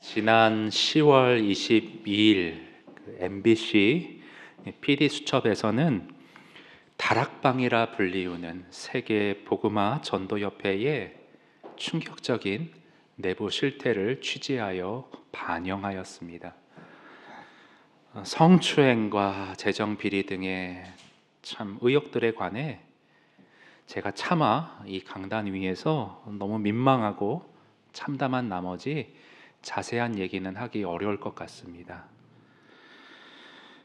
지난 10월 22일 MBC PD수첩에서는 다락방이라 불리우는 세계 복음화 전도협회의 충격적인 내부 실태를 취재하여 반영하였습니다. 성추행과 재정비리 등의 참 의혹들에 관해 제가 차마 이 강단 위에서 너무 민망하고 참담한 나머지 자세한 얘기는 하기 어려울 것 같습니다.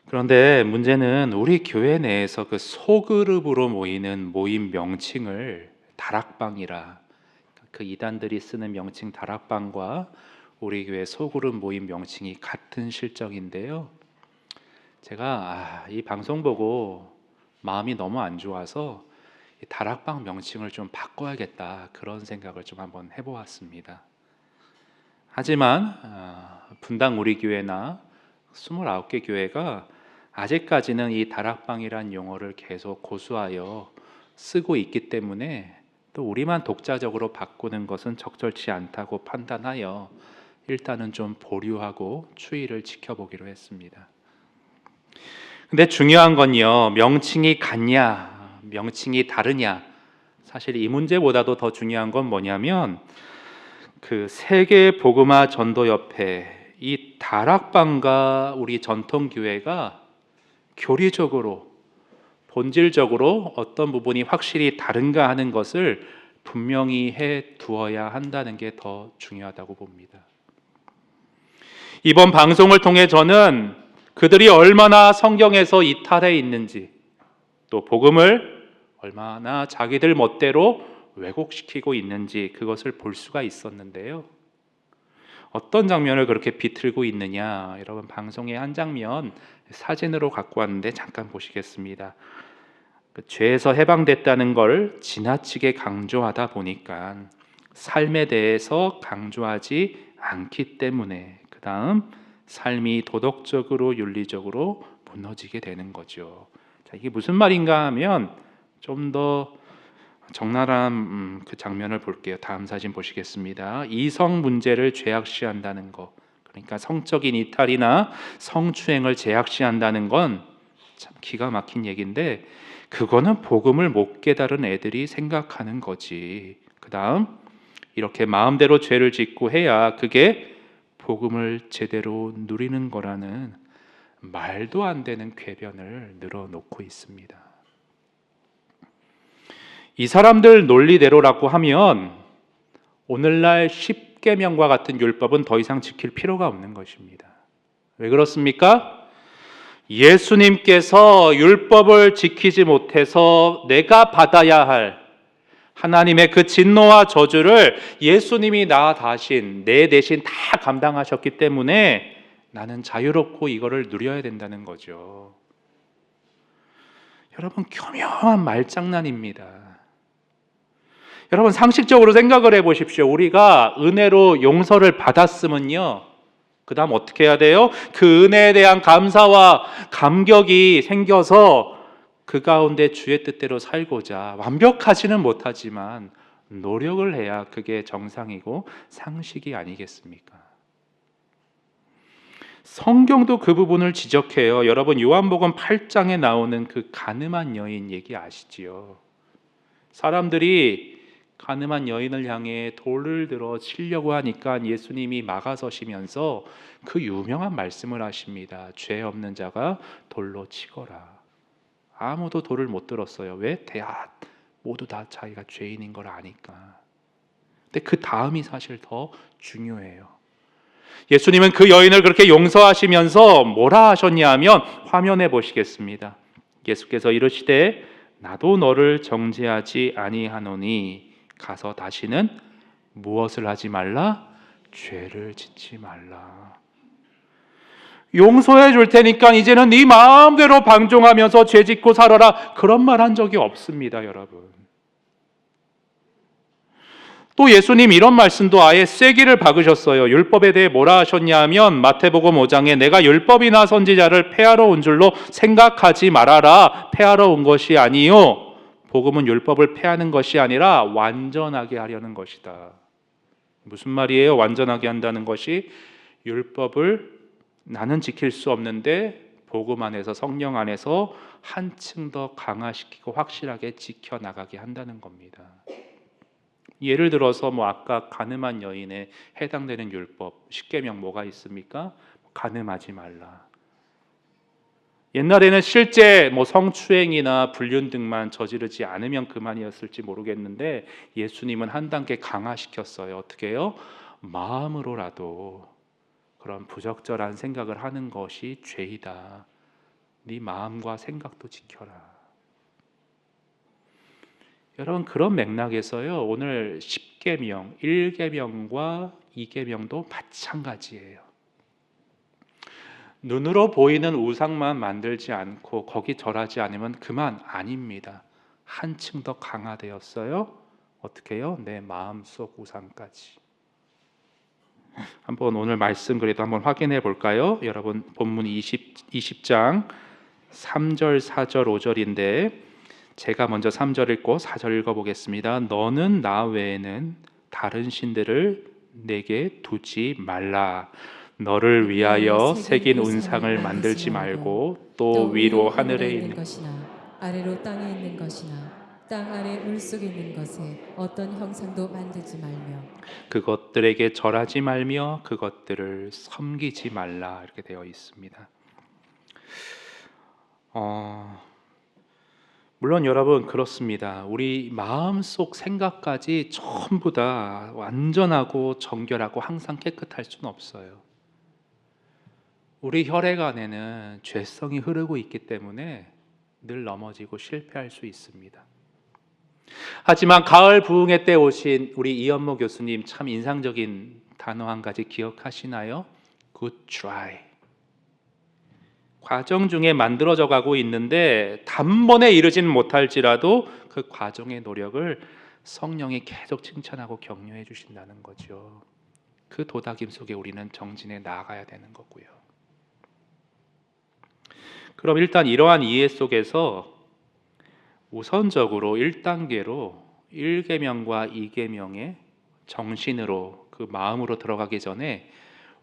그런데 문제는 우리 교회 내에서 그 소그룹으로 모이는 모임 명칭을 다락방이라, 그 이단들이 쓰는 명칭 다락방과 우리 교회 소그룹 모임 명칭이 같은 실정인데요. 제가 이 방송 보고 마음이 너무 안 좋아서 이 다락방 명칭을 좀 바꿔야겠다, 그런 생각을 좀 한번 해보았습니다. 하지만 분당 우리 교회나 29개 교회가 아직까지는 이 다락방이란 용어를 계속 고수하여 쓰고 있기 때문에 또 우리만 독자적으로 바꾸는 것은 적절치 않다고 판단하여 일단은 좀 보류하고 추이를 지켜보기로 했습니다. 근데 중요한 건요, 명칭이 같냐 명칭이 다르냐, 사실 이 문제보다도 더 중요한 건 뭐냐면 그 세계 복음화 전도협회 이 다락방과 우리 전통교회가 교리적으로 본질적으로 어떤 부분이 확실히 다른가 하는 것을 분명히 해 두어야 한다는 게 더 중요하다고 봅니다. 이번 방송을 통해 저는 그들이 얼마나 성경에서 이탈해 있는지, 또 복음을 얼마나 자기들 멋대로 왜곡시키고 있는지 그것을 볼 수가 있었는데요. 어떤 장면을 그렇게 비틀고 있느냐, 여러분 방송의 한 장면 사진으로 갖고 왔는데 잠깐 보시겠습니다. 죄에서 해방됐다는 걸 지나치게 강조하다 보니까 삶에 대해서 강조하지 않기 때문에 그 다음 삶이 도덕적으로 윤리적으로 무너지게 되는 거죠. 자, 이게 무슨 말인가 하면 좀 더 적나라한 그 장면을 볼게요. 다음 사진 보시겠습니다. 이성 문제를 죄악시한다는 것, 그러니까 성적인 이탈이나 성추행을 죄악시한다는 건 참 기가 막힌 얘기인데, 그거는 복음을 못 깨달은 애들이 생각하는 거지. 그 다음 이렇게 마음대로 죄를 짓고 해야 그게 복음을 제대로 누리는 거라는 말도 안 되는 궤변을 늘어놓고 있습니다. 이 사람들 논리대로라고 하면 오늘날 10계명과 같은 율법은 더 이상 지킬 필요가 없는 것입니다. 왜 그렇습니까? 예수님께서 율법을 지키지 못해서 내가 받아야 할 하나님의 그 진노와 저주를 예수님이 나 대신, 내 대신 다 감당하셨기 때문에 나는 자유롭고 이거를 누려야 된다는 거죠. 여러분, 교묘한 말장난입니다. 여러분, 상식적으로 생각을 해보십시오. 우리가 은혜로 용서를 받았으면요, 그 다음 어떻게 해야 돼요? 그 은혜에 대한 감사와 감격이 생겨서 그 가운데 주의 뜻대로 살고자, 완벽하지는 못하지만 노력을 해야 그게 정상이고 상식이 아니겠습니까? 성경도 그 부분을 지적해요. 여러분, 요한복음 8장에 나오는 그 가늠한 여인 얘기 아시지요? 사람들이 가늠한 여인을 향해 돌을 들어 치려고 하니까 예수님이 막아서시면서 그 유명한 말씀을 하십니다. 죄 없는 자가 돌로 치거라. 아무도 돌을 못 들었어요. 왜? 모두 다 자기가 죄인인 걸 아니까. 근데 그 다음이 사실 더 중요해요. 예수님은 그 여인을 그렇게 용서하시면서 뭐라 하셨냐 하면, 화면에 보시겠습니다. 예수께서 이르시되 나도 너를 정죄하지 아니하노니 가서 다시는 무엇을 하지 말라? 죄를 짓지 말라. 용서해 줄 테니까 이제는 네 마음대로 방종하면서 죄 짓고 살아라, 그런 말 한 적이 없습니다, 여러분. 또 예수님 이런 말씀도 아예 쐐기를 박으셨어요. 율법에 대해 뭐라 하셨냐 하면 마태복음 5장에 내가 율법이나 선지자를 폐하러 온 줄로 생각하지 말아라. 폐하러 온 것이 아니요, 복음은 율법을 폐하는 것이 아니라 완전하게 하려는 것이다. 무슨 말이에요? 완전하게 한다는 것이 율법을 나는 지킬 수 없는데 복음 안에서, 성령 안에서 한층 더 강화시키고 확실하게 지켜나가게 한다는 겁니다. 예를 들어서 아까 간음한 여인에 해당되는 율법 10계명 뭐가 있습니까? 간음하지 말라. 옛날에는 실제 성추행이나 불륜 등만 저지르지 않으면 그만이었을지 모르겠는데 예수님은 한 단계 강화시켰어요. 어떻게 해요? 마음으로라도 그런 부적절한 생각을 하는 것이 죄이다. 네 마음과 생각도 지켜라. 여러분, 그런 맥락에서요, 오늘 10계명, 1계명과 2계명도 마찬가지예요. 눈으로 보이는 우상만 만들지 않고 거기 절하지 않으면 그만 아닙니다. 한층 더 강화되었어요. 어떻게 해요? 내 마음속 우상까지. 한번 오늘 말씀 그래도 한번 확인해 볼까요? 여러분, 본문 20장 3절, 4절, 5절인데 제가 먼저 3절 읽고 4절 읽어보겠습니다. 너는 나 외에는 다른 신들을 내게 두지 말라. 너를 위하여 새긴 운상을 만들지 말고 또 위로 하늘에 있는 것이나 아래로 땅에 있는 것이나 땅 아래 물속에 있는 것에 어떤 형상도 만들지 말며 그것들에게 절하지 말며 그것들을 섬기지 말라. 이렇게 되어 있습니다. 물론 여러분 그렇습니다. 우리 마음속 생각까지 전부 다 완전하고 정결하고 항상 깨끗할 수는 없어요. 우리 혈액 안에는 죄성이 흐르고 있기 때문에 늘 넘어지고 실패할 수 있습니다. 하지만 가을 부흥회 때 오신 우리 이현모 교수님 참 인상적인 단어 한 가지 기억하시나요? Good try. 과정 중에 만들어져 가고 있는데 단번에 이르지는 못할지라도 그 과정의 노력을 성령이 계속 칭찬하고 격려해 주신다는 거죠. 그 도닥임 속에 우리는 정진해 나아가야 되는 거고요. 그럼 일단 이러한 이해 속에서 우선적으로 1단계로 1계명과 2계명의 정신으로 그 마음으로 들어가기 전에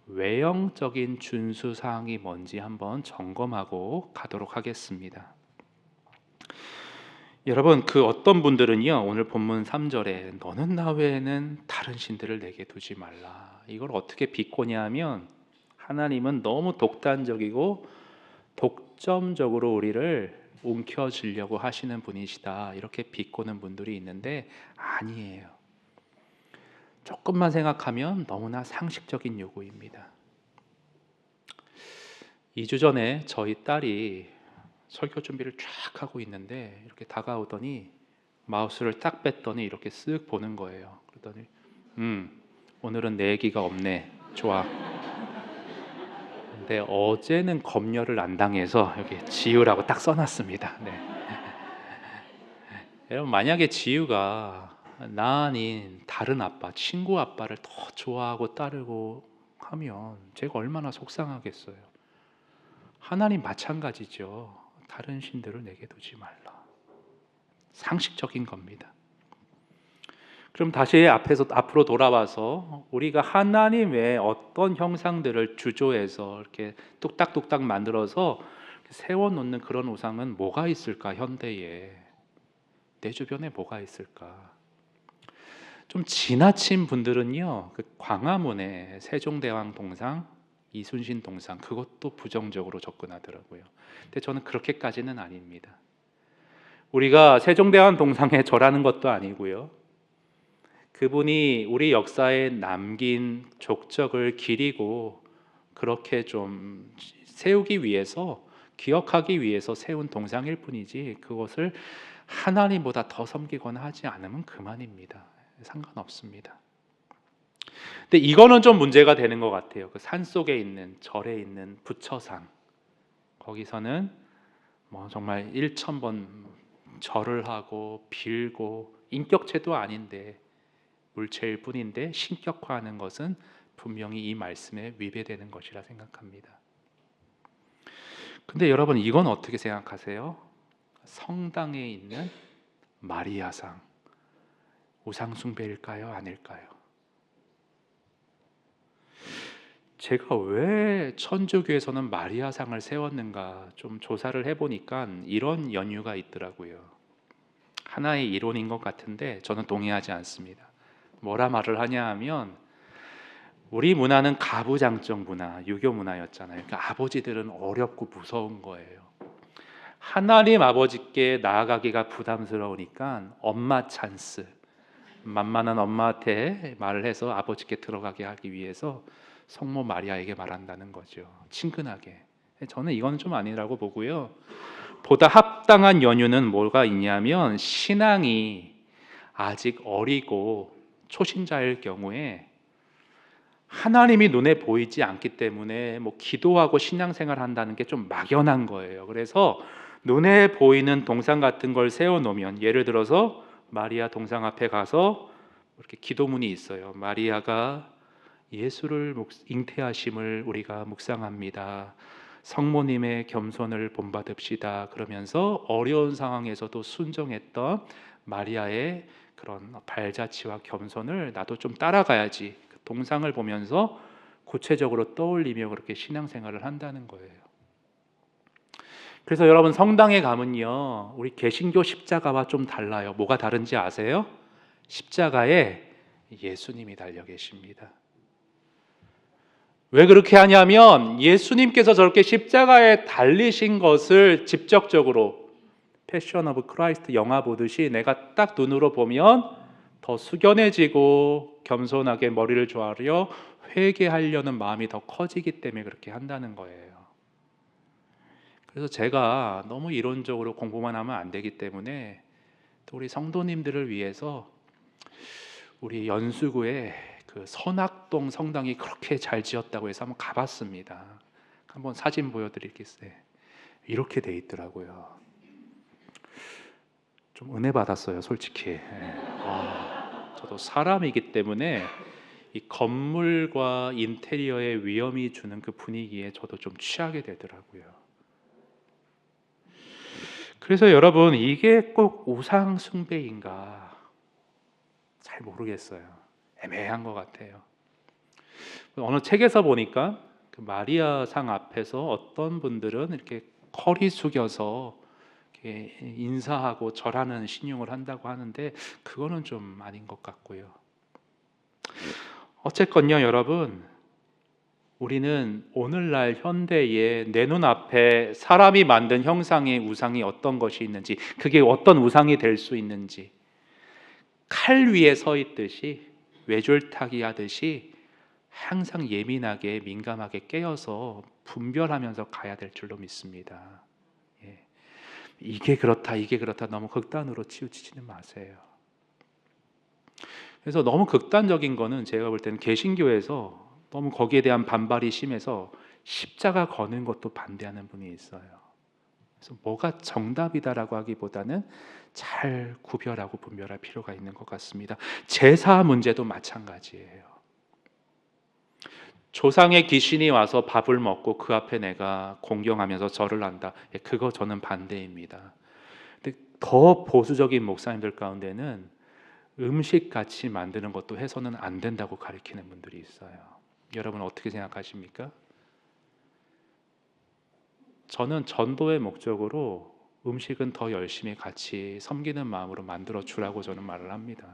외형적인 준수 사항이 뭔지 한번 점검하고 가도록 하겠습니다. 여러분, 그 어떤 분들은요, 오늘 본문 3절에 너는 나 외에는 다른 신들을 내게 두지 말라. 이걸 어떻게 비꼬냐 하면 하나님은 너무 독단적이고 독점적으로 우리를 움켜쥐려고 하시는 분이시다. 이렇게 비꼬는 분들이 있는데 아니에요. 조금만 생각하면 너무나 상식적인 요구입니다. 2주 전에 저희 딸이 설교 준비를 쫙 하고 있는데 이렇게 다가오더니 마우스를 딱 뺐더니 이렇게 쓱 보는 거예요. 그러더니 오늘은 내 얘기가 없네. 좋아. 근데 어제는 검열을 안 당해서 여기 지우라고 딱 써놨습니다. 네. 여러분, 만약에 지우가 나 아닌 다른 아빠, 친구 아빠를 더 좋아하고 따르고 하면 제가 얼마나 속상하겠어요. 하나님 마찬가지죠. 다른 신들을 내게 두지 말라. 상식적인 겁니다. 그럼 다시 앞으로 돌아와서 우리가 하나님 외에 어떤 형상들을 주조해서 이렇게 뚝딱뚝딱 만들어서 세워놓는 그런 우상은 뭐가 있을까? 현대에 내 주변에 뭐가 있을까? 좀 지나친 분들은요, 그 광화문에 세종대왕 동상, 이순신 동상 그것도 부정적으로 접근하더라고요. 근데 저는 그렇게까지는 아닙니다. 우리가 세종대왕 동상에 절하는 것도 아니고요. 그분이 우리 역사에 남긴 족적을 기리고 그렇게 좀 세우기 위해서, 기억하기 위해서 세운 동상일 뿐이지 그것을 하나님보다 더 섬기거나 하지 않으면 그만입니다. 상관없습니다. 근데 이거는 좀 문제가 되는 것 같아요. 그 산속에 있는 절에 있는 부처상, 거기서는 정말 1000번 절을 하고 빌고 인격체도 아닌데 물체일 뿐인데 신격화하는 것은 분명히 이 말씀에 위배되는 것이라 생각합니다. 근데 여러분, 이건 어떻게 생각하세요? 성당에 있는 마리아상 우상 숭배일까요? 아닐까요? 제가 왜 천주교에서는 마리아상을 세웠는가 좀 조사를 해보니까 이런 연유가 있더라고요. 하나의 이론인 것 같은데 저는 동의하지 않습니다. 뭐라 말을 하냐 하면 우리 문화는 가부장적 문화, 유교 문화였잖아요. 그러니까 아버지들은 어렵고 무서운 거예요. 하나님 아버지께 나아가기가 부담스러우니까 엄마 찬스, 만만한 엄마한테 말을 해서 아버지께 들어가게 하기 위해서 성모 마리아에게 말한다는 거죠. 친근하게. 저는 이건 좀 아니라고 보고요. 보다 합당한 연유는 뭐가 있냐면 신앙이 아직 어리고 초신자일 경우에 하나님이 눈에 보이지 않기 때문에 뭐 기도하고 신앙생활 한다는 게 좀 막연한 거예요. 그래서 눈에 보이는 동상 같은 걸 세워놓으면, 예를 들어서 마리아 동상 앞에 가서 이렇게 기도문이 있어요. 마리아가 예수를 잉태하심을 우리가 묵상합니다. 성모님의 겸손을 본받읍시다. 그러면서 어려운 상황에서도 순종했던 마리아의 그런 발자취와 겸손을 나도 좀 따라가야지. 그 동상을 보면서 구체적으로 떠올리며 그렇게 신앙생활을 한다는 거예요. 그래서 여러분 성당에 가면요, 우리 개신교 십자가와 좀 달라요. 뭐가 다른지 아세요? 십자가에 예수님이 달려 계십니다. 왜 그렇게 하냐면 예수님께서 저렇게 십자가에 달리신 것을 직접적으로 패션 오브 크라이스트 영화 보듯이 내가 딱 눈으로 보면 더 숙연해지고 겸손하게 머리를 조아려 회개하려는 마음이 더 커지기 때문에 그렇게 한다는 거예요. 그래서 제가 너무 이론적으로 공부만 하면 안 되기 때문에 또 우리 성도님들을 위해서 우리 연수구에 그 선악동 성당이 그렇게 잘 지었다고 해서 한번 가봤습니다. 한번 사진 보여드리겠어요. 이렇게 돼 있더라고요. 좀 은혜 받았어요, 솔직히. 저도 사람이기 때문에 이 건물과 인테리어의 위험이 주는 그 분위기에 저도 좀 취하게 되더라고요. 그래서 여러분, 이게 꼭 우상 숭배인가 잘 모르겠어요. 애매한 것 같아요. 어느 책에서 보니까 그 마리아 상 앞에서 어떤 분들은 이렇게 허리 숙여서 이렇게 인사하고 절하는 신용을 한다고 하는데 그거는 좀 아닌 것 같고요. 어쨌건요, 여러분, 우리는 오늘날 현대에 내 눈앞에 사람이 만든 형상의 우상이 어떤 것이 있는지, 그게 어떤 우상이 될 수 있는지, 칼 위에 서 있듯이 외줄타기 하듯이 항상 예민하게 민감하게 깨어서 분별하면서 가야 될 줄로 믿습니다. 예. 이게 그렇다 너무 극단으로 치우치지는 마세요. 그래서 너무 극단적인 거는 제가 볼 때는 개신교에서 너무 거기에 대한 반발이 심해서 십자가 거는 것도 반대하는 분이 있어요. 그래서 뭐가 정답이다라고 하기보다는 잘 구별하고 분별할 필요가 있는 것 같습니다. 제사 문제도 마찬가지예요. 조상의 귀신이 와서 밥을 먹고 그 앞에 내가 공경하면서 절을 한다. 그거 저는 반대입니다. 근데 더 보수적인 목사님들 가운데는 음식 같이 만드는 것도 해서는 안 된다고 가르치는 분들이 있어요. 여러분 어떻게 생각하십니까? 저는 전도의 목적으로 음식은 더 열심히 같이 섬기는 마음으로 만들어 주라고 저는 말을 합니다.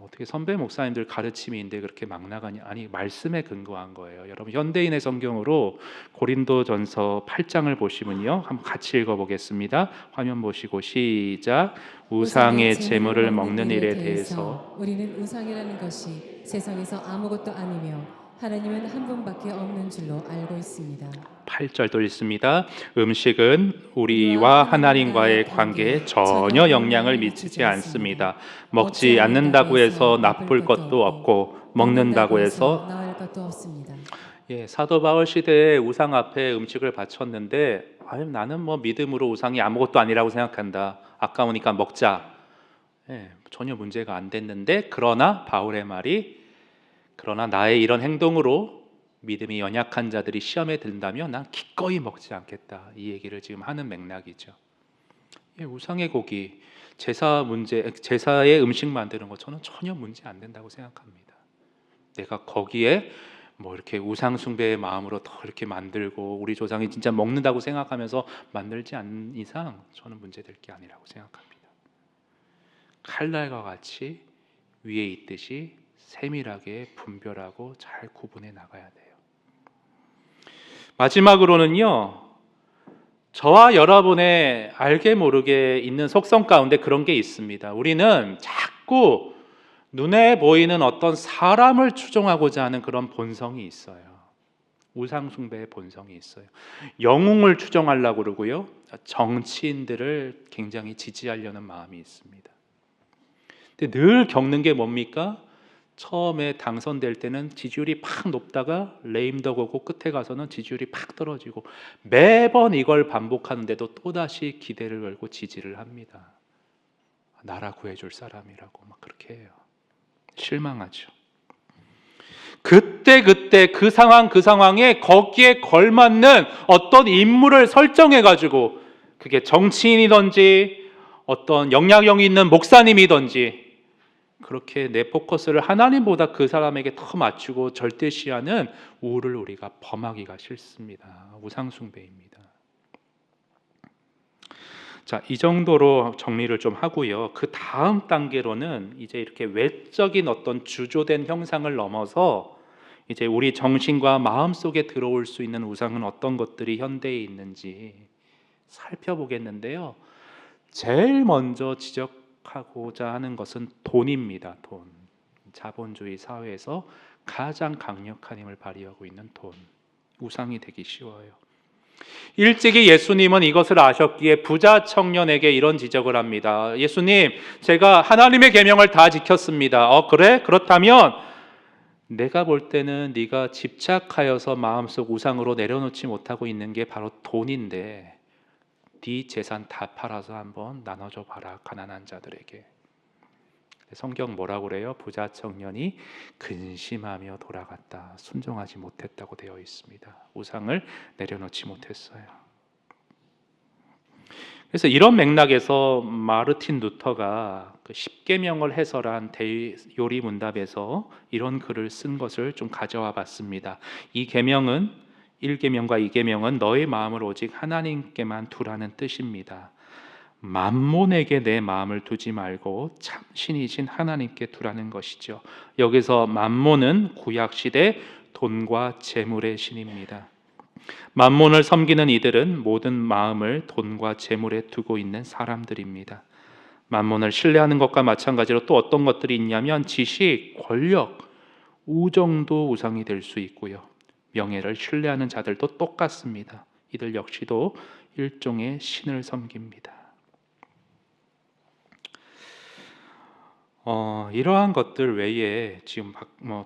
어떻게 선배 목사님들 가르침인데 그렇게 막 나가냐? 아니, 말씀에 근거한 거예요. 여러분 현대인의 성경으로 고린도전서 8장을 보시면요, 한번 같이 읽어보겠습니다. 화면 보시고 시작. 우상의 제물을 먹는 일에 대해서 우리는 우상이라는 것이 세상에서 아무것도 아니며 하나님은 한 분밖에 없는 줄로 알고 있습니다. 8절도 읽습니다. 음식은 우리와 하나님과의 관계에 전혀 영향을 미치지 않습니다. 먹지 않는다고 해서 나쁠 것도 없고 먹는다고 해서 나을 것도 없습니다. 사도 바울 시대에 우상 앞에 음식을 바쳤는데 나는 뭐 믿음으로 우상이 아무것도 아니라고 생각한다. 아까우니까 먹자. 전혀 문제가 안 됐는데 그러나 바울의 말이 그러나 나의 이런 행동으로 믿음이 연약한 자들이 시험에 든다면 난 기꺼이 먹지 않겠다. 이 얘기를 지금 하는 맥락이죠. 우상의 고기, 제사의 음식 만드는 거 저는 전혀 문제 안 된다고 생각합니다. 내가 거기에 뭐 이렇게 우상숭배의 마음으로 더 이렇게 만들고 우리 조상이 진짜 먹는다고 생각하면서 만들지 않는 이상 저는 문제될 게 아니라고 생각합니다. 칼날과 같이 위에 있듯이 세밀하게 분별하고 잘 구분해 나가야 돼요. 마지막으로는요, 저와 여러분의 알게 모르게 있는 속성 가운데 그런 게 있습니다. 우리는 자꾸 눈에 보이는 어떤 사람을 추종하고자 하는 그런 본성이 있어요. 우상숭배의 본성이 있어요. 영웅을 추종하려고 그러고요, 정치인들을 굉장히 지지하려는 마음이 있습니다. 근데 늘 겪는 게 뭡니까? 처음에 당선될 때는 지지율이 팍 높다가 레임덕 오고 끝에 가서는 지지율이 팍 떨어지고 매번 이걸 반복하는데도 또다시 기대를 걸고 지지를 합니다. 나라 구해줄 사람이라고 막 그렇게 해요. 실망하죠. 그때 그 상황에 거기에 걸맞는 어떤 인물을 설정해 가지고, 그게 정치인이든지 어떤 영향력이 있는 목사님이든지, 그렇게 내 포커스를 하나님보다 그 사람에게 더 맞추고 절대시하는 우를 우리가 범하기가 싫습니다. 우상숭배입니다. 자, 이 정도로 정리를 좀 하고요. 그 다음 단계로는 이제 이렇게 외적인 어떤 주조된 형상을 넘어서 이제 우리 정신과 마음 속에 들어올 수 있는 우상은 어떤 것들이 현대에 있는지 살펴보겠는데요. 제일 먼저 지적하고자 하는 것은 돈입니다. 돈. 자본주의 사회에서 가장 강력한 힘을 발휘하고 있는 돈. 우상이 되기 쉬워요. 일찍이 예수님은 이것을 아셨기에 부자 청년에게 이런 지적을 합니다. 예수님, 제가 하나님의 계명을 다 지켰습니다. 그래? 그렇다면 내가 볼 때는 네가 집착하여서 마음속 우상으로 내려놓지 못하고 있는 게 바로 돈인데, 네 재산 다 팔아서 한번 나눠줘 봐라, 가난한 자들에게. 성경 뭐라고 그래요? 부자 청년이 근심하며 돌아갔다. 순종하지 못했다고 되어 있습니다. 우상을 내려놓지 못했어요. 그래서 이런 맥락에서 마르틴 루터가 그 십계명을 해설한 대요리 문답에서 이런 글을 쓴 것을 좀 가져와 봤습니다. 이 계명은 1계명과 2계명은 너의 마음을 오직 하나님께만 두라는 뜻입니다. 만몬에게 내 마음을 두지 말고 참 신이신 하나님께 두라는 것이죠. 여기서 만몬은 구약시대 돈과 재물의 신입니다. 만몬을 섬기는 이들은 모든 마음을 돈과 재물에 두고 있는 사람들입니다. 만몬을 신뢰하는 것과 마찬가지로 또 어떤 것들이 있냐면 지식, 권력, 우정도 우상이 될 수 있고요. 명예를 신뢰하는 자들도 똑같습니다. 이들 역시도 일종의 신을 섬깁니다. 이러한 것들 외에 지금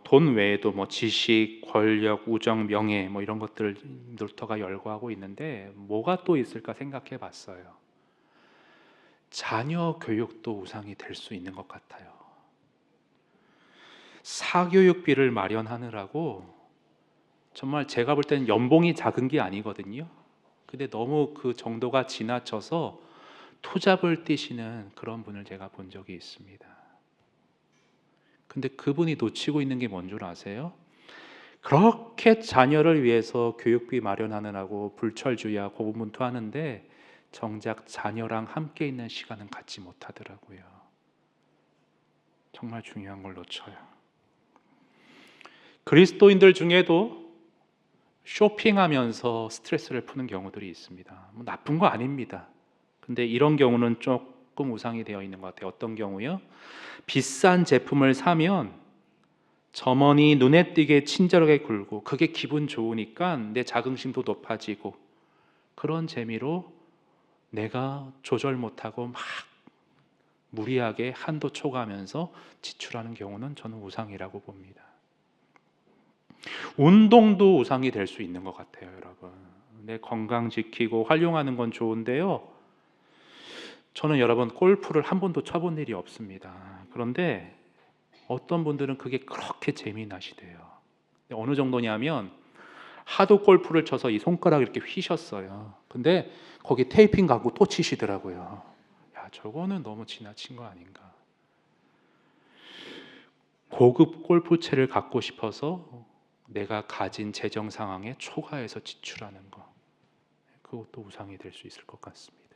돈 외에도 지식, 권력, 우정, 명예 이런 것들 루터가 열거하고 있는데 뭐가 또 있을까 생각해 봤어요. 자녀 교육도 우상이 될 수 있는 것 같아요. 사교육비를 마련하느라고 정말 제가 볼 때는 연봉이 작은 게 아니거든요. 근데 너무 그 정도가 지나쳐서 투잡을 뛰시는 그런 분을 제가 본 적이 있습니다. 근데 그분이 놓치고 있는 게 뭔 줄 아세요? 그렇게 자녀를 위해서 교육비 마련하느라고 불철주야 고군분투하는데 정작 자녀랑 함께 있는 시간은 갖지 못하더라고요. 정말 중요한 걸 놓쳐요. 그리스도인들 중에도 쇼핑하면서 스트레스를 푸는 경우들이 있습니다. 나쁜 거 아닙니다. 근데 이런 경우는 조금 우상이 되어 있는 것 같아요. 어떤 경우요? 비싼 제품을 사면 점원이 눈에 띄게 친절하게 굴고 그게 기분 좋으니까 내 자긍심도 높아지고 그런 재미로 내가 조절 못하고 막 무리하게 한도 초과하면서 지출하는 경우는 저는 우상이라고 봅니다. 운동도 우상이 될 수 있는 것 같아요, 여러분. 내 건강 지키고 활용하는 건 좋은데요. 저는 여러분 골프를 한 번도 쳐본 일이 없습니다. 그런데 어떤 분들은 그게 그렇게 재미나시대요. 어느 정도냐면 하도 골프를 쳐서 이 손가락 이렇게 휘셨어요. 근데 거기 테이핑 감고 또 치시더라고요. 야, 저거는 너무 지나친 거 아닌가. 고급 골프채를 갖고 싶어서 내가 가진 재정 상황에 초과해서 지출하는 거, 그것도 우상이 될 수 있을 것 같습니다.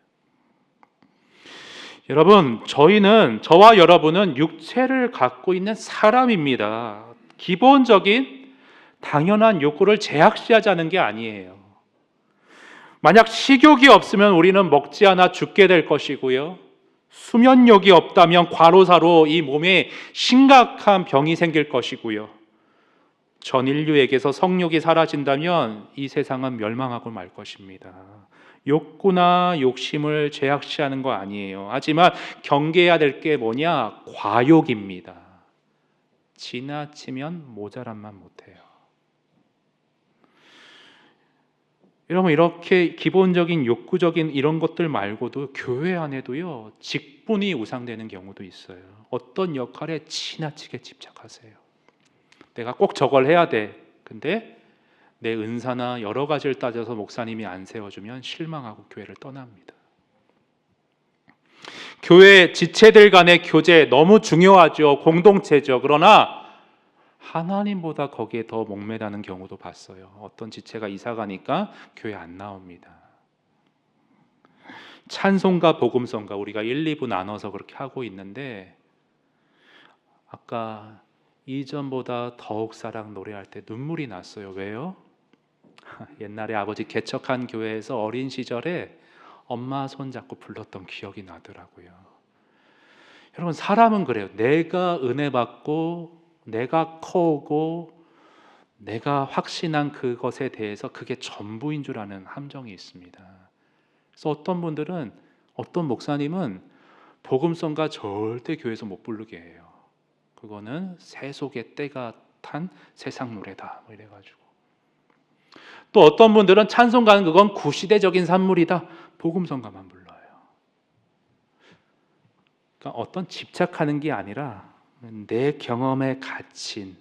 여러분, 저와 여러분은 육체를 갖고 있는 사람입니다. 기본적인 당연한 욕구를 제약시하자는 게 아니에요. 만약 식욕이 없으면 우리는 먹지 않아 죽게 될 것이고요, 수면력이 없다면 과로사로 이 몸에 심각한 병이 생길 것이고요, 전 인류에게서 성욕이 사라진다면 이 세상은 멸망하고 말 것입니다. 욕구나 욕심을 제약시하는 거 아니에요. 하지만 경계해야 될 게 뭐냐? 과욕입니다. 지나치면 모자란만 못해요. 여러분, 이렇게 기본적인 욕구적인 이런 것들 말고도 교회 안에도요, 직분이 우상되는 경우도 있어요. 어떤 역할에 지나치게 집착하세요. 내가 꼭 저걸 해야 돼. 근데 내 은사나 여러 가지를 따져서 목사님이 안 세워주면 실망하고 교회를 떠납니다. 교회 지체들 간의 교제 너무 중요하죠. 공동체죠. 그러나 하나님보다 거기에 더 목매다는 경우도 봤어요. 어떤 지체가 이사 가니까 교회 안 나옵니다. 찬송가 복음성가 우리가 1, 2부 나눠서 그렇게 하고 있는데, 아까 이전보다 더욱 사랑 노래할 때 눈물이 났어요. 왜요? 옛날에 아버지 개척한 교회에서 어린 시절에 엄마 손 잡고 불렀던 기억이 나더라고요. 여러분, 사람은 그래요. 내가 은혜 받고 내가 커오고 내가 확신한 그것에 대해서 그게 전부인 줄 아는 함정이 있습니다. 그래서 어떤 분들은, 어떤 목사님은 복음성가 절대 교회에서 못 부르게 해요. 그거는 세속의 때가 탄 세상 노래다, 뭐 이래가지고. 또 어떤 분들은 찬송가는 그건 구시대적인 산물이다, 복음성가만 불러요. 그러니까 어떤 집착하는 게 아니라 내 경험에 갇힌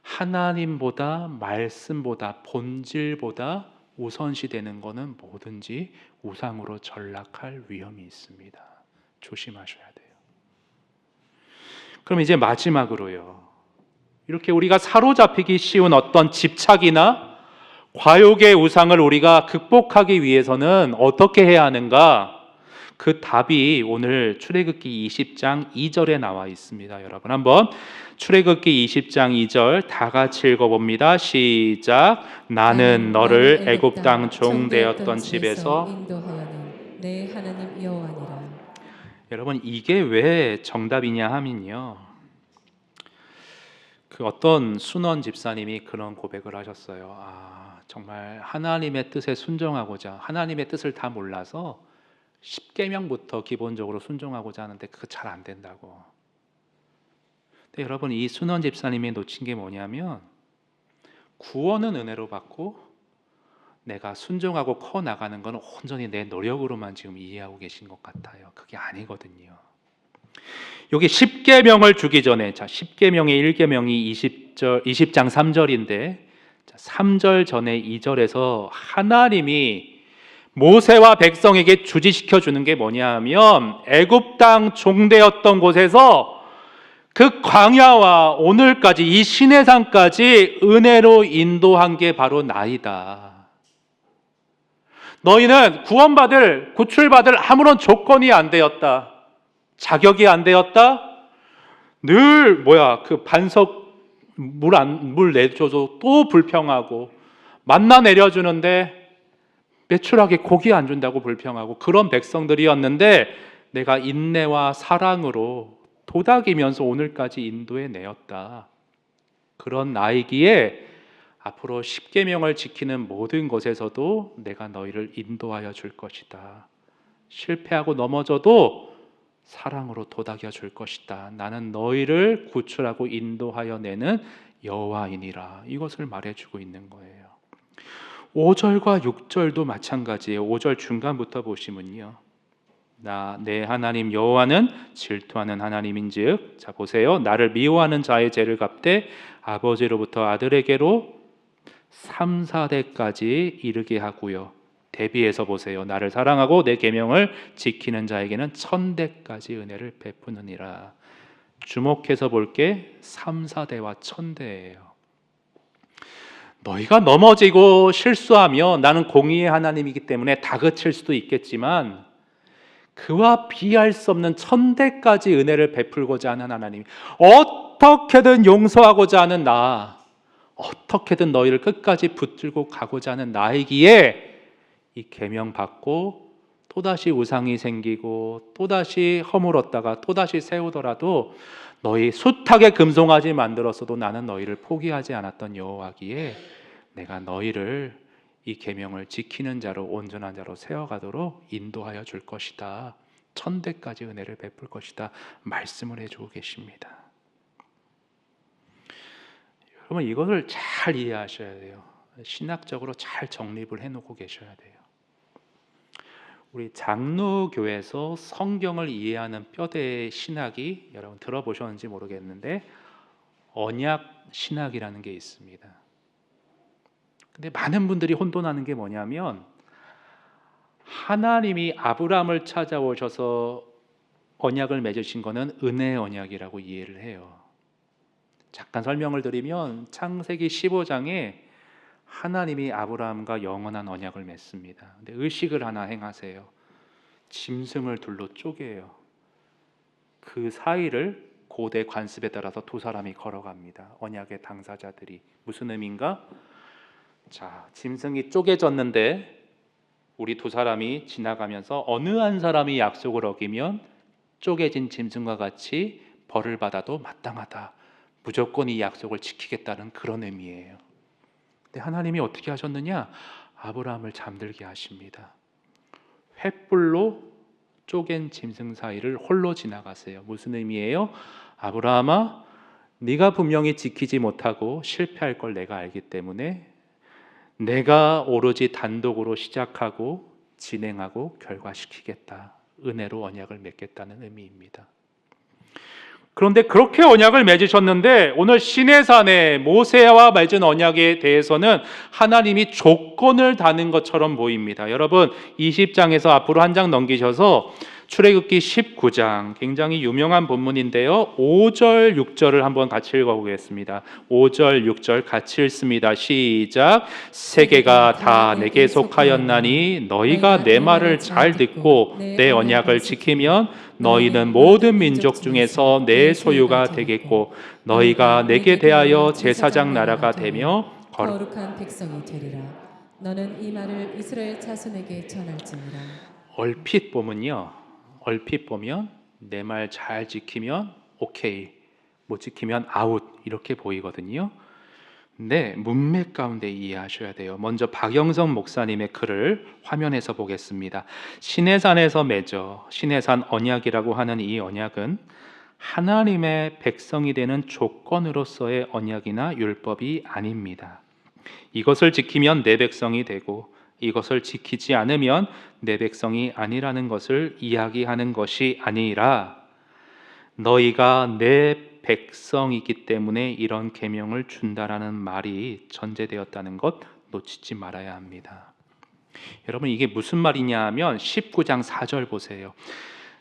하나님보다, 말씀보다, 본질보다 우선시되는 것은 뭐든지 우상으로 전락할 위험이 있습니다. 조심하셔야 돼요. 그럼 이제 마지막으로요, 이렇게 우리가 사로잡히기 쉬운 어떤 집착이나 과욕의 우상을 우리가 극복하기 위해서는 어떻게 해야 하는가? 그 답이 오늘 출애굽기 20장 2절에 나와 있습니다. 여러분, 한번 출애굽기 20장 2절 다 같이 읽어봅니다. 시작. 나는 너를 애굽 땅 종 되었던 집에서 인도하여는 내 하나님 여호와니라. 여러분, 이게 왜 정답이냐 하면요, 그 어떤 순원 집사님이 그런 고백을 하셨어요. 정말 하나님의 뜻에 순종하고자, 하나님의 뜻을 다 몰라서 10계명부터 기본적으로 순종하고자 하는데 그거 잘 안 된다고. 근데 여러분, 이 순원 집사님이 놓친 게 뭐냐면, 구원은 은혜로 받고 내가 순종하고 커 나가는 건 온전히 내 노력으로만 지금 이해하고 계신 것 같아요. 그게 아니거든요. 여기 10계명을 주기 전에, 자, 10계명의 1계명이 20장 3절인데, 3절 전에 2절에서 하나님이 모세와 백성에게 주지시켜 주는 게 뭐냐 하면, 애굽 땅 종되었던 곳에서 그 광야와 오늘까지 이 시내산까지 은혜로 인도한 게 바로 나이다. 너희는 구원받을, 구출받을 아무런 조건이 안 되었다. 자격이 안 되었다. 늘 그 반석 물 내줘도 또 불평하고, 만나 내려주는데 매출하게 고기 안 준다고 불평하고, 그런 백성들이었는데 내가 인내와 사랑으로 도닥이면서 오늘까지 인도해 내었다. 그런 나이기에 앞으로 10계명을 지키는 모든 것에서도 내가 너희를 인도하여 줄 것이다. 실패하고 넘어져도 사랑으로 도닥여 줄 것이다. 나는 너희를 구출하고 인도하여 내는 여호와이니라. 이것을 말해주고 있는 거예요. 5절과 6절도 마찬가지예요. 5절 중간부터 보시면요, 내 하나님 여호와는 질투하는 하나님인즉, 자 보세요, 나를 미워하는 자의 죄를 갚되 아버지로부터 아들에게로 3, 4대까지 이르게 하고요, 대비해서 보세요, 나를 사랑하고 내 계명을 지키는 자에게는 1000대까지 은혜를 베푸느니라. 주목해서 볼 게 3, 4대와 1000대예요. 너희가 넘어지고 실수하며 나는 공의의 하나님이기 때문에 다그칠 수도 있겠지만 그와 비할 수 없는 1000대까지 은혜를 베풀고자 하는 하나님, 어떻게든 용서하고자 하는 나, 어떻게든 너희를 끝까지 붙들고 가고자 하는 나이기에 이 계명 받고 또다시 우상이 생기고 또다시 허물었다가 또다시 세우더라도 너희 숱하게 금송아지 만들었어도 나는 너희를 포기하지 않았던 여호와기에 내가 너희를 이 계명을 지키는 자로 온전한 자로 세워가도록 인도하여 줄 것이다. 1000대까지 은혜를 베풀 것이다. 말씀을 해주고 계십니다. 여러분 이것을 잘 이해하셔야 돼요. 신학적으로 잘 정립을 해놓고 계셔야 돼요. 우리 장로교에서 성경을 이해하는 뼈대의 신학이 여러분 들어보셨는지 모르겠는데 언약 신학이라는 게 있습니다. 근데 많은 분들이 혼돈하는 게 뭐냐면 하나님이 아브라함을 찾아오셔서 언약을 맺으신 거는 은혜의 언약이라고 이해를 해요. 잠깐 설명을 드리면 창세기 15장에 하나님이 아브라함과 영원한 언약을 맺습니다. 근데 의식을 하나 행하세요. 짐승을 둘로 쪼개요. 그 사이를 고대 관습에 따라서 두 사람이 걸어갑니다. 언약의 당사자들이. 무슨 의미인가? 자, 짐승이 쪼개졌는데 우리 두 사람이 지나가면서 어느 한 사람이 약속을 어기면 쪼개진 짐승과 같이 벌을 받아도 마땅하다. 무조건 이 약속을 지키겠다는 그런 의미예요. 근데 하나님이 어떻게 하셨느냐? 아브라함을 잠들게 하십니다. 횃불로 쪼갠 짐승 사이를 홀로 지나가세요. 무슨 의미예요? 아브라함아, 네가 분명히 지키지 못하고 실패할 걸 내가 알기 때문에 내가 오로지 단독으로 시작하고 진행하고 결과시키겠다. 은혜로 언약을 맺겠다는 의미입니다. 그런데 그렇게 언약을 맺으셨는데 오늘 시내산에 모세와 맺은 언약에 대해서는 하나님이 조건을 다는 것처럼 보입니다. 여러분 20장에서 앞으로 한 장 넘기셔서 출애굽기 19장 굉장히 유명한 본문인데요. 5절 6절을 한번 같이 읽어보겠습니다. 5절 6절 같이 읽습니다. 시작. 세계가 다 내게 속하였나니 너희가 내 말을 잘 듣고 내 언약을 지키면 너희는 모든 민족 중에서 내 소유가 되겠고 너희가 내게 대하여 제사장 나라가 되며 거룩한 백성이 되리라. 너는 이 말을 이스라엘 자손에게 전할지니라. 얼핏 보면 내 말 잘 지키면 오케이, 못 지키면 아웃 이렇게 보이거든요. 근데 문맥 가운데 이해하셔야 돼요. 먼저 박영성 목사님의 글을 화면에서 보겠습니다. 시내산에서 맺어 시내산 언약이라고 하는 이 언약은 하나님의 백성이 되는 조건으로서의 언약이나 율법이 아닙니다. 이것을 지키면 내 백성이 되고 이것을 지키지 않으면 내 백성이 아니라는 것을 이야기하는 것이 아니라 너희가 내 백성이기 때문에 이런 계명을 준다라는 말이 전제되었다는 것 놓치지 말아야 합니다. 여러분 이게 무슨 말이냐 하면 19장 4절 보세요.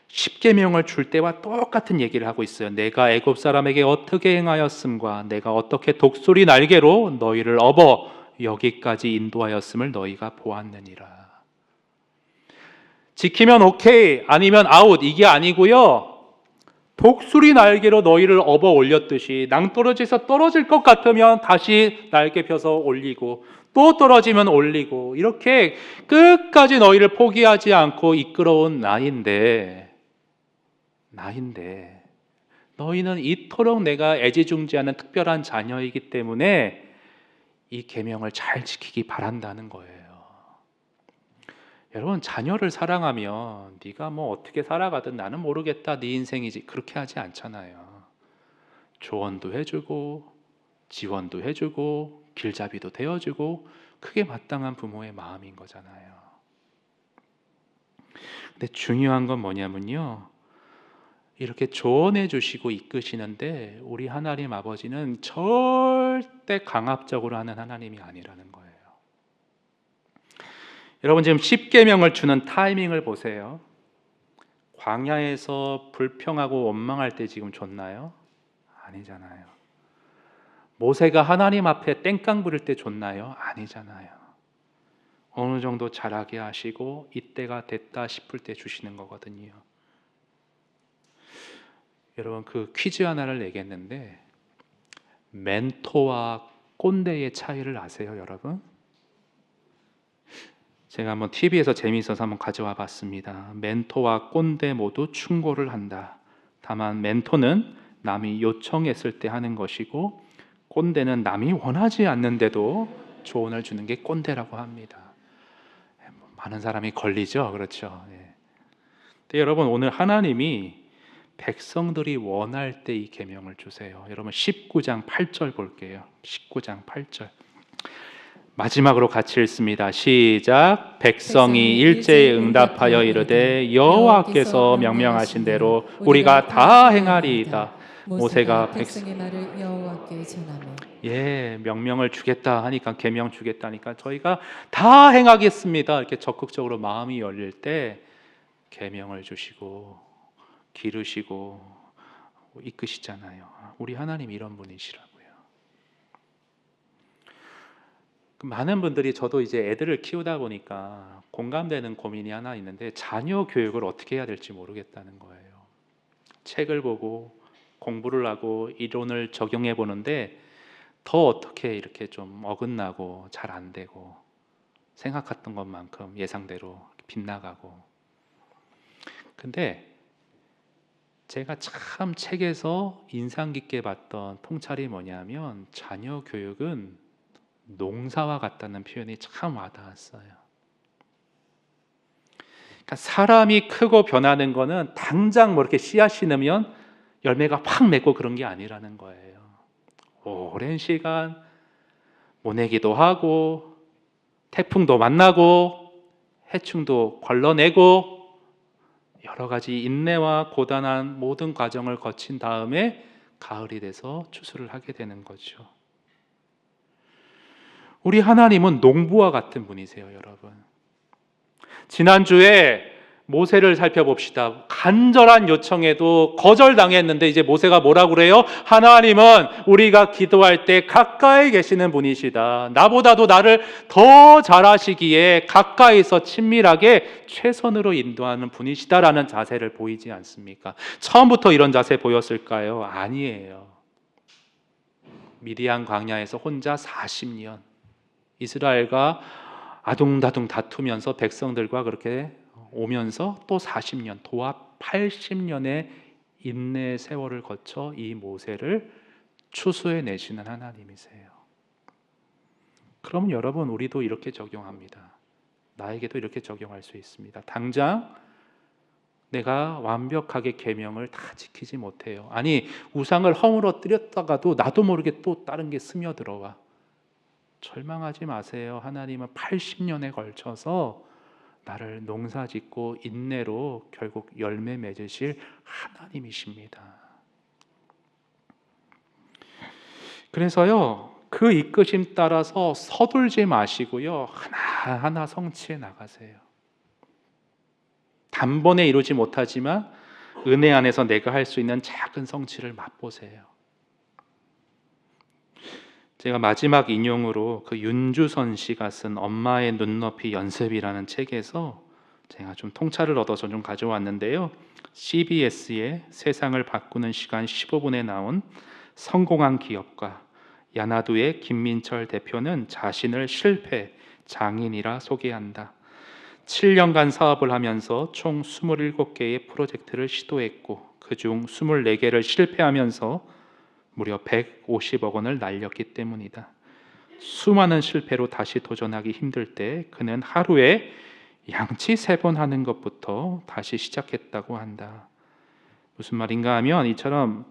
10계명을 줄 때와 똑같은 얘기를 하고 있어요. 내가 애굽 사람에게 어떻게 행하였음과 내가 어떻게 독수리 날개로 너희를 업어 여기까지 인도하였음을 너희가 보았느니라. 지키면 오케이 아니면 아웃 이게 아니고요. 독수리 날개로 너희를 업어 올렸듯이 낭떠러지에서 떨어질 것 같으면 다시 날개 펴서 올리고 또 떨어지면 올리고 이렇게 끝까지 너희를 포기하지 않고 이끌어온 나인데 너희는 이토록 내가 애지중지하는 특별한 자녀이기 때문에 이 계명을 잘 지키기 바란다는 거예요. 여러분 자녀를 사랑하면 네가 뭐 어떻게 살아가든 나는 모르겠다 네 인생이지 그렇게 하지 않잖아요. 조언도 해주고 지원도 해주고 길잡이도 되어주고 그게 마땅한 부모의 마음인 거잖아요. 근데 중요한 건 뭐냐면요, 이렇게 조언해 주시고 이끄시는데 우리 하나님 아버지는 절대 강압적으로 하는 하나님이 아니라는 거예요. 여러분 지금 10계명을 주는 타이밍을 보세요. 광야에서 불평하고 원망할 때 지금 줬나요? 아니잖아요. 모세가 하나님 앞에 땡깡 부릴 때 줬나요? 아니잖아요. 어느 정도 자라게 하시고 이때가 됐다 싶을 때 주시는 거거든요. 여러분, 그 퀴즈 하나를 내겠는데 멘토와 꼰대의 차이를 아세요, 여러분? 제가 한번 TV에서 재미있어서 한번 가져와 봤습니다. 멘토와 꼰대 모두 충고를 한다. 다만 멘토는 남이 요청했을 때 하는 것이고 꼰대는 남이 원하지 않는데도 조언을 주는 게 꼰대라고 합니다. 많은 사람이 걸리죠, 그렇죠? 예. 근데 여러분, 오늘 하나님이 백성들이 원할 때 이 계명을 주세요. 여러분 19장 8절 볼게요. 19장 8절. 마지막으로 같이 읽습니다. 시작. 백성이 일제히 응답하여 이르되 여호와께서 명령하신 대로 우리가 다 행하리이다. 모세가 백성의 말을 여호와께 전하며 명령을 주겠다 하니까, 계명 주겠다니까 저희가 다 행하겠습니다. 이렇게 적극적으로 마음이 열릴 때 계명을 주시고 기르시고 이끄시잖아요. 우리 하나님 이런 분이시라고요. 많은 분들이, 저도 이제 애들을 키우다 보니까 공감되는 고민이 하나 있는데, 자녀 교육을 어떻게 해야 될지 모르겠다는 거예요. 책을 보고 공부를 하고 이론을 적용해 보는데 더 어떻게 이렇게 좀 어긋나고 잘 안 되고 생각했던 것만큼 예상대로 빗나가고. 근데 제가 참 책에서 인상 깊게 봤던 통찰이 뭐냐면, 자녀 교육은 농사와 같다는 표현이 참 와닿았어요. 그러니까 사람이 크고 변하는 거는 당장 뭐 이렇게 씨앗 심으면 열매가 확 맺고 그런 게 아니라는 거예요. 오랜 시간 모내기도 하고 태풍도 만나고 해충도 걸러내고 여러 가지 인내와 고단한 모든 과정을 거친 다음에 가을이 돼서 추수를 하게 되는 거죠. 우리 하나님은 농부와 같은 분이세요, 여러분. 지난주에 모세를 살펴봅시다. 간절한 요청에도 거절당했는데 이제 모세가 뭐라고 그래요? 하나님은 우리가 기도할 때 가까이 계시는 분이시다. 나보다도 나를 더 잘하시기에 가까이서 친밀하게 최선으로 인도하는 분이시다라는 자세를 보이지 않습니까? 처음부터 이런 자세 보였을까요? 아니에요. 미디안 광야에서 혼자 40년 이스라엘과 아둥다둥 다투면서 백성들과 그렇게 오면서 또 40년, 도합 80년의 인내의 세월을 거쳐 이 모세를 추수해 내시는 하나님이세요. 그럼 여러분, 우리도 이렇게 적용합니다. 나에게도 이렇게 적용할 수 있습니다. 당장 내가 완벽하게 계명을 다 지키지 못해요. 아니, 우상을 허물어뜨렸다가도 나도 모르게 또 다른 게 스며들어와. 절망하지 마세요. 하나님은 80년에 걸쳐서 나를 농사짓고 인내로 결국 열매 맺으실 하나님이십니다. 그래서요, 그 이끄심 따라서 서둘지 마시고요, 하나하나 성취해 나가세요. 단번에 이루지 못하지만 은혜 안에서 내가 할 수 있는 작은 성취를 맛보세요. 제가 마지막 인용으로 그 윤주선 씨가 쓴 엄마의 눈높이 연습이라는 책에서 제가 좀 통찰을 얻어서 좀 가져왔는데요. CBS의 세상을 바꾸는 시간 15분에 나온 성공한 기업가 야나두의 김민철 대표는 자신을 실패 장인이라 소개한다. 7년간 사업을 하면서 총 27개의 프로젝트를 시도했고 그중 24개를 실패하면서 무려 150억 원을 날렸기 때문이다. 수많은 실패로 다시 도전하기 힘들 때 그는 하루에 양치 3번 하는 것부터 다시 시작했다고 한다. 무슨 말인가 하면, 이처럼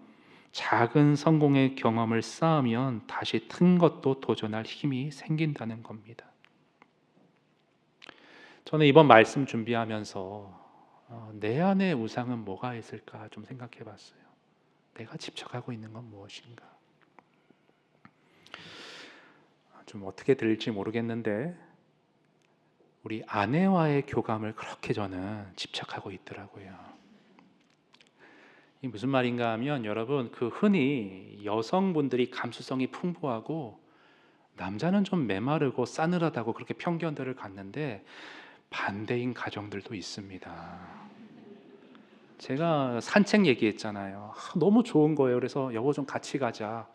작은 성공의 경험을 쌓으면 다시 큰 것도 도전할 힘이 생긴다는 겁니다. 저는 이번 말씀 준비하면서 내 안의 우상은 뭐가 있을까 좀 생각해 봤어요. 내가 집착하고 있는 건 무엇인가? 좀 어떻게 들릴지 모르겠는데 우리 아내와의 교감을 그렇게 저는 집착하고 있더라고요. 이게 무슨 말인가 하면 여러분 그 흔히 여성분들이 감수성이 풍부하고 남자는 좀 메마르고 싸늘하다고 그렇게 편견들을 갖는데 반대인 가정들도 있습니다. 제가 산책 얘기했잖아요. 너무 좋은 거예요. 그래서 여보 좀 같이 가자.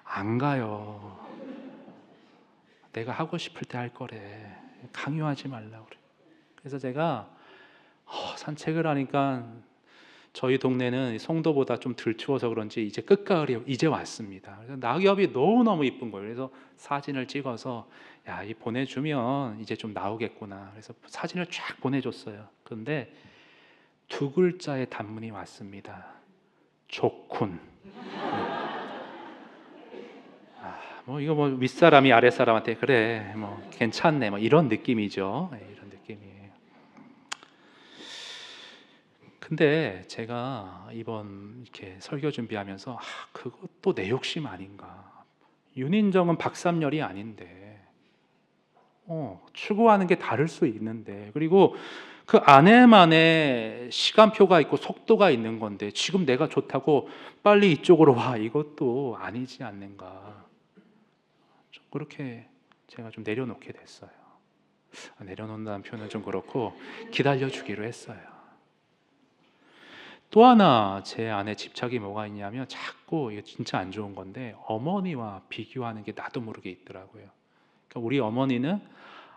안 가요. 내가 하고 싶을 때 할 거래. 강요하지 말라고 그래. 그래서 제가 산책을 하니까 저희 동네는 송도보다 좀 덜 추워서 그런지 이제 끝가을이 이제 왔습니다. 그래서 낙엽이 너무너무 이쁜 거예요. 그래서 사진을 찍어서 야, 이 보내주면 이제 좀 나오겠구나. 그래서 사진을 쫙 보내줬어요. 그런데 두 글자의 단문이 왔습니다. 좋군. 뭐 이거 뭐 윗사람이 아랫사람한테 그래 뭐 괜찮네 뭐 이런 느낌이죠. 이런 느낌이에요. 근데 제가 이번 이렇게 설교 준비하면서 그것도 내 욕심 아닌가. 윤인정은 박삼열이 아닌데 추구하는 게 다를 수 있는데 그리고 그 안에만의 시간표가 있고 속도가 있는 건데 지금 내가 좋다고 빨리 이쪽으로 와 이것도 아니지 않는가. 좀 그렇게 제가 좀 내려놓게 됐어요. 내려놓는다는 표현은 좀 그렇고 기다려주기로 했어요. 또 하나 제 안에 집착이 뭐가 있냐면 자꾸 이게 진짜 안 좋은 건데 어머니와 비교하는 게 나도 모르게 있더라고요. 그러니까 우리 어머니는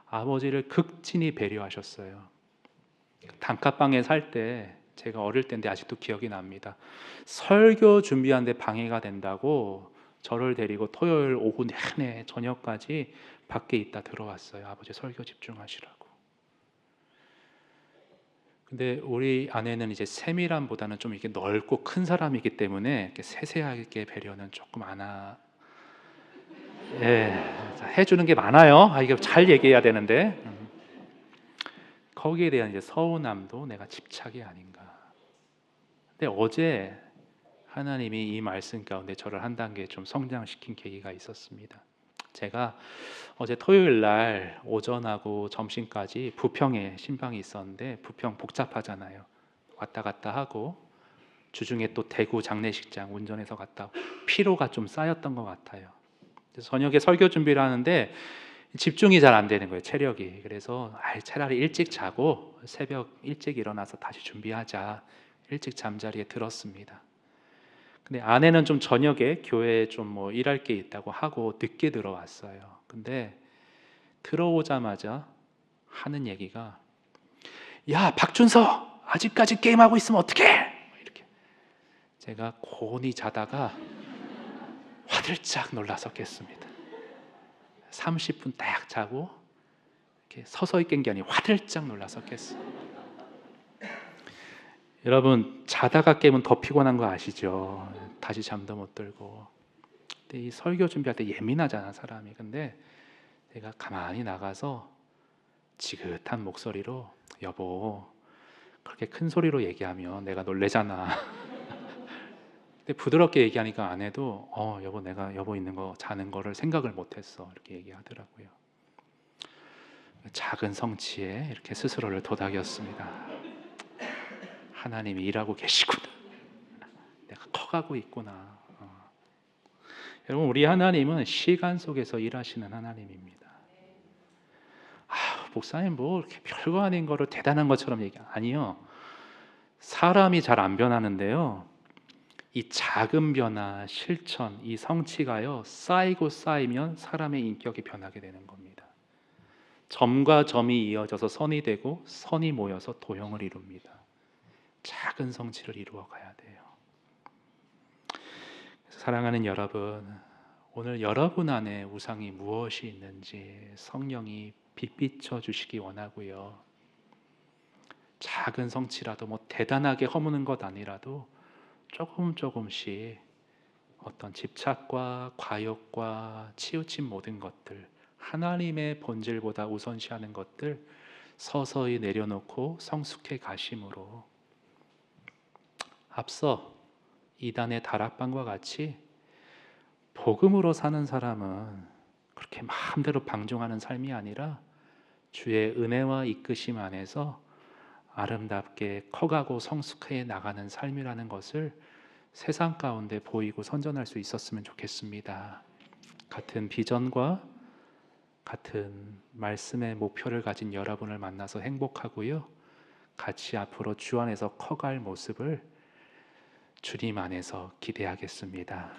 아버지를 극진히 배려하셨어요. 단칸방에 살 때 제가 어릴 때인데 아직도 기억이 납니다. 설교 준비하는데 방해가 된다고 저를 데리고 토요일 오후 내내 저녁까지 밖에 있다 들어왔어요. 아버지 설교 집중하시라고. 근데 우리 아내는 이제 세밀함보다는 좀 이렇게 넓고 큰 사람이기 때문에 이렇게 세세하게 배려는 조금 해주는 게 많아요. 이게 잘 얘기해야 되는데 거기에 대한 이제 서운함도 내가 집착이 아닌가. 근데 어제 하나님이 이 말씀 가운데 저를 한 단계 좀 성장시킨 계기가 있었습니다. 제가 어제 토요일 날 오전하고 점심까지 부평에 신방이 있었는데 부평 복잡하잖아요. 왔다 갔다 하고 주중에 또 대구 장례식장 운전해서 갔다 피로가 좀 쌓였던 것 같아요. 그래서 저녁에 설교 준비를 하는데 집중이 잘 안 되는 거예요. 체력이. 그래서 차라리 일찍 자고 새벽 일찍 일어나서 다시 준비하자. 일찍 잠자리에 들었습니다. 근데 아내는 좀 저녁에 교회에 좀 뭐 일할 게 있다고 하고 늦게 들어왔어요. 근데 들어오자마자 하는 얘기가 야 박준서 아직까지 게임하고 있으면 어떡해? 이렇게 제가 곤히 자다가 화들짝 놀라서 깼습니다. 30분 딱 자고 이렇게 서서히 깬 게 아니라 화들짝 놀라서 깼어요. 여러분 자다가 깨면 더 피곤한 거 아시죠? 다시 잠도 못 들고. 근데 이 설교 준비할 때 예민하잖아 사람이. 근데 내가 가만히 나가서 지긋한 목소리로 여보 그렇게 큰 소리로 얘기하면 내가 놀래잖아. 근데 부드럽게 얘기하니까 아내도 여보 내가 여보 있는 거 자는 거를 생각을 못했어 이렇게 얘기하더라고요. 작은 성취에 이렇게 스스로를 도닥였습니다. 하나님이 일하고 계시구나. 내가 커가고 있구나. 여러분 우리 하나님은 시간 속에서 일하시는 하나님입니다. 목사님 뭐 이렇게 별거 아닌 거를 대단한 것처럼 아니요. 사람이 잘 안 변하는데요. 이 작은 변화, 실천, 이 성취가요 쌓이고 쌓이면 사람의 인격이 변하게 되는 겁니다. 점과 점이 이어져서 선이 되고 선이 모여서 도형을 이룹니다. 작은 성취를 이루어 가야 돼요. 사랑하는 여러분, 오늘 여러분 안에 우상이 무엇이 있는지 성령이 빛비춰 주시기 원하고요. 작은 성취라도 뭐 대단하게 허무는 것 아니라도 조금씩 어떤 집착과 과욕과 치우친 모든 것들, 하나님의 본질보다 우선시하는 것들 서서히 내려놓고 성숙해 가심으로 앞서 이단의 다락방과 같이 복음으로 사는 사람은 그렇게 마음대로 방종하는 삶이 아니라 주의 은혜와 이끄심 안에서 아름답게 커가고 성숙해 나가는 삶이라는 것을 세상 가운데 보이고 선전할 수 있었으면 좋겠습니다. 같은 비전과 같은 말씀의 목표를 가진 여러분을 만나서 행복하고요. 같이 앞으로 주 안에서 커갈 모습을 주님 안에서 기대하겠습니다.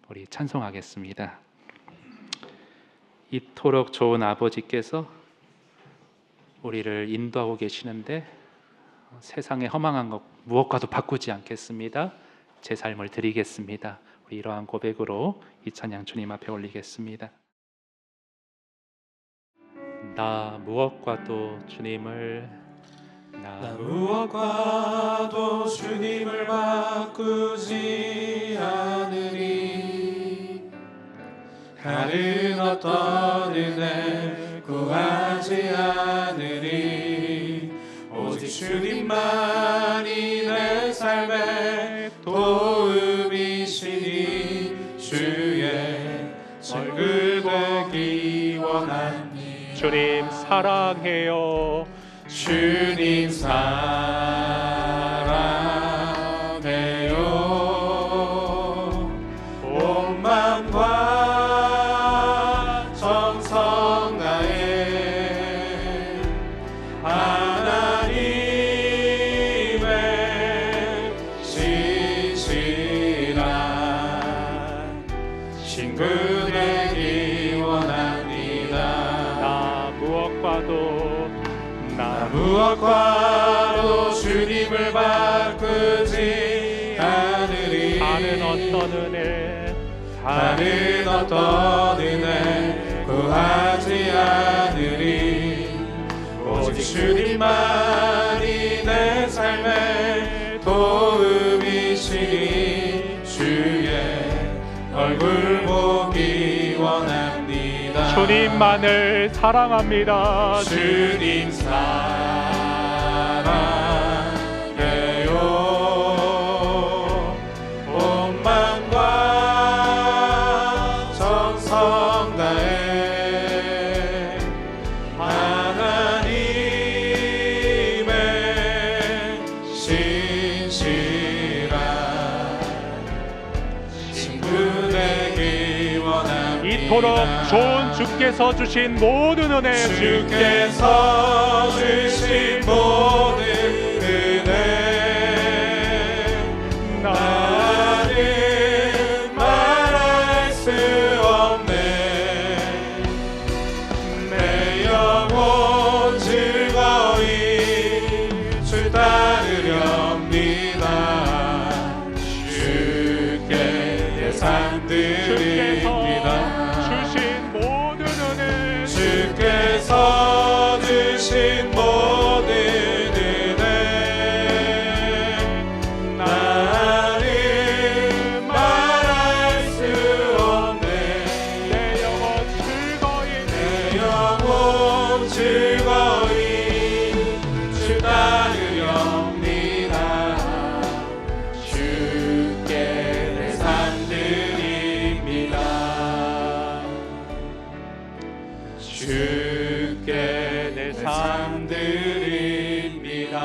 우리 찬송하겠습니다. 이토록 좋은 아버지께서 우리를 인도하고 계시는데 세상의 허망한 것 무엇과도 바꾸지 않겠습니다. 제 삶을 드리겠습니다. 우리 이러한 고백으로 이 찬양 주님 앞에 올리겠습니다. 나 무엇과도 주님을 나 무엇과도 주님을 바꾸지 않으리. 다른 어떤 은혜 구하지 않으리. 오직 주님만이 내 삶의 도움이시니 주의 얼굴 보기 원하니. 주님 사랑해요. 주님 사랑해요. 온 마음과 정성 다해 하나님의 신실한 친구 되기 원합니다. 나 무엇과도 주님을 바꾸지 않으리. 다른 어떤 은혜 구하지 않으리. 오직 주님만이 내 삶의 도움이시니 주의 얼굴 보기 원합니다. 주님만을 사랑합니다. 주님 사랑해요. 온 마음과 정성 다해 하나님의 신실한 친구 되기 원합니다. 이토록 좋은 주께서 주신 모든 은혜 주께서 주신 모든 은혜 나는 말할 수 없네. 내 영혼 즐거이 주 따르렵니다. 주께 내 삶 드립니다. 주께서 주신 모든 은혜 나는 말할 수 없네. 내 영혼 즐거이 주 따르렵니다. 주께 내 삶 드립니다. 주께 내 삶 드립니다.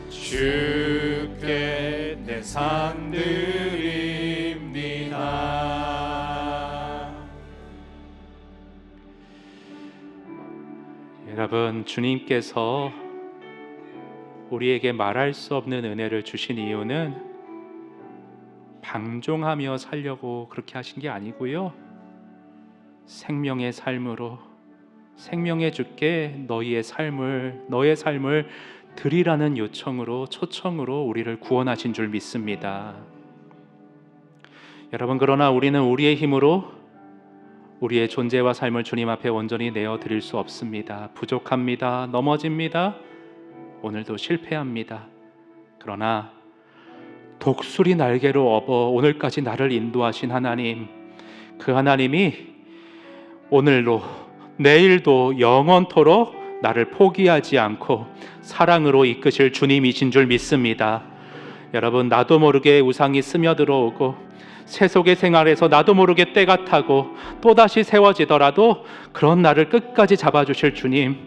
주께 내 삶 드립니다. 여러분, 주님께서 우리에게 말할 수 없는 은혜를 주신 이유는 방종하며 살려고 그렇게 하신 게 아니고요, 생명의 삶으로, 생명의 주께 너의 삶을 드리라는 요청으로, 초청으로 우리를 구원하신 줄 믿습니다. 여러분, 그러나 우리는 우리의 힘으로 우리의 존재와 삶을 주님 앞에 온전히 내어 드릴 수 없습니다. 부족합니다. 넘어집니다. 오늘도 실패합니다. 그러나 독수리 날개로 업어 오늘까지 나를 인도하신 하나님, 그 하나님이 오늘도 내일도 영원토록 나를 포기하지 않고 사랑으로 이끄실 주님이신 줄 믿습니다. 여러분, 나도 모르게 우상이 스며들어오고 세속의 생활에서 나도 모르게 때가 타고 또다시 세워지더라도 그런 나를 끝까지 잡아주실 주님,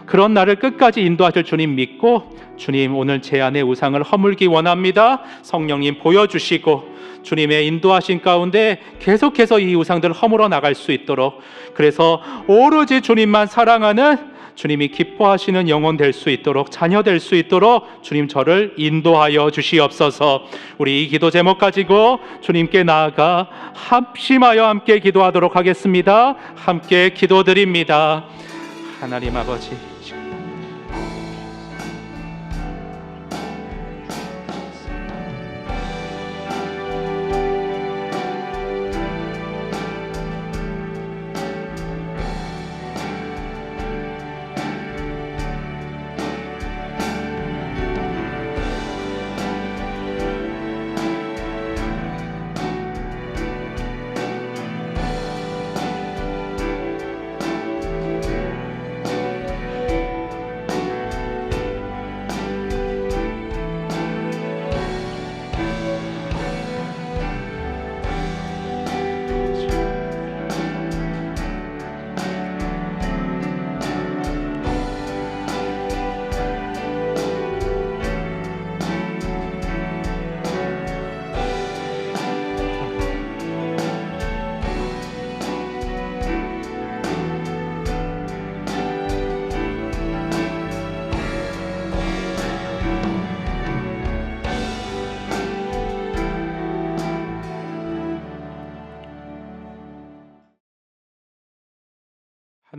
그런 나를 끝까지 인도하실 주님 믿고, 주님 오늘 제 안의 우상을 허물기 원합니다. 성령님 보여주시고 주님의 인도하신 가운데 계속해서 이 우상들을 허물어 나갈 수 있도록, 그래서 오로지 주님만 사랑하는, 주님이 기뻐하시는 영혼 될 수 있도록, 자녀 될 수 있도록 주님 저를 인도하여 주시옵소서. 우리 이 기도 제목 가지고 주님께 나아가 합심하여 함께 기도하도록 하겠습니다. 함께 기도드립니다. 하나님 아버지,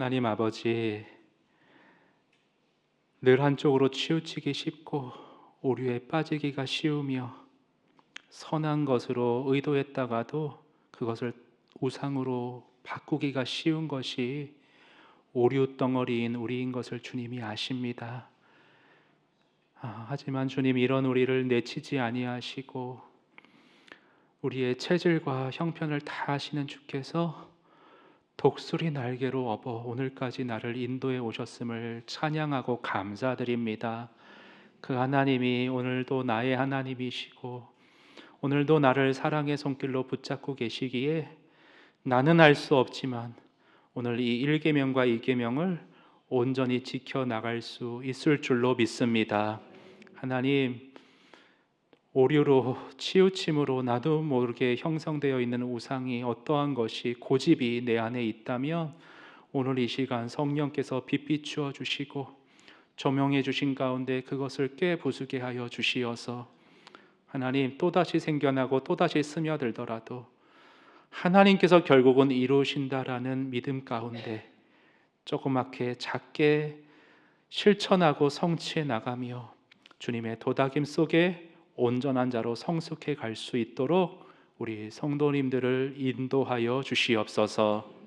하나님 아버지, 늘 한쪽으로 치우치기 쉽고 오류에 빠지기가 쉬우며, 선한 것으로 의도했다가도 그것을 우상으로 바꾸기가 쉬운 것이 오류 덩어리인 우리인 것을 주님이 아십니다. 하지만 주님, 이런 우리를 내치지 아니하시고 우리의 체질과 형편을 다 아시는 주께서 독수리 날개로 업어 오늘까지 나를 인도해 오셨음을 찬양하고 감사드립니다. 그 하나님이 오늘도 나의 하나님이시고 오늘도 나를 사랑의 손길로 붙잡고 계시기에 나는 알 수 없지만 오늘 이 1계명과 2계명을 온전히 지켜나갈 수 있을 줄로 믿습니다. 하나님, 오류로 치우침으로 나도 모르게 형성되어 있는 우상이 어떠한 것이, 고집이 내 안에 있다면 오늘 이 시간 성령께서 빛 주어 주시고 조명해 주신 가운데 그것을 깨부수게 하여 주시어서 하나님, 또다시 생겨나고 또다시 스며들더라도 하나님께서 결국은 이루신다라는 믿음 가운데 조그맣게 작게 실천하고 성취해 나가며 주님의 도닥임 속에 온전한 자로 성숙해 갈 수 있도록 우리 성도님들을 인도하여 주시옵소서.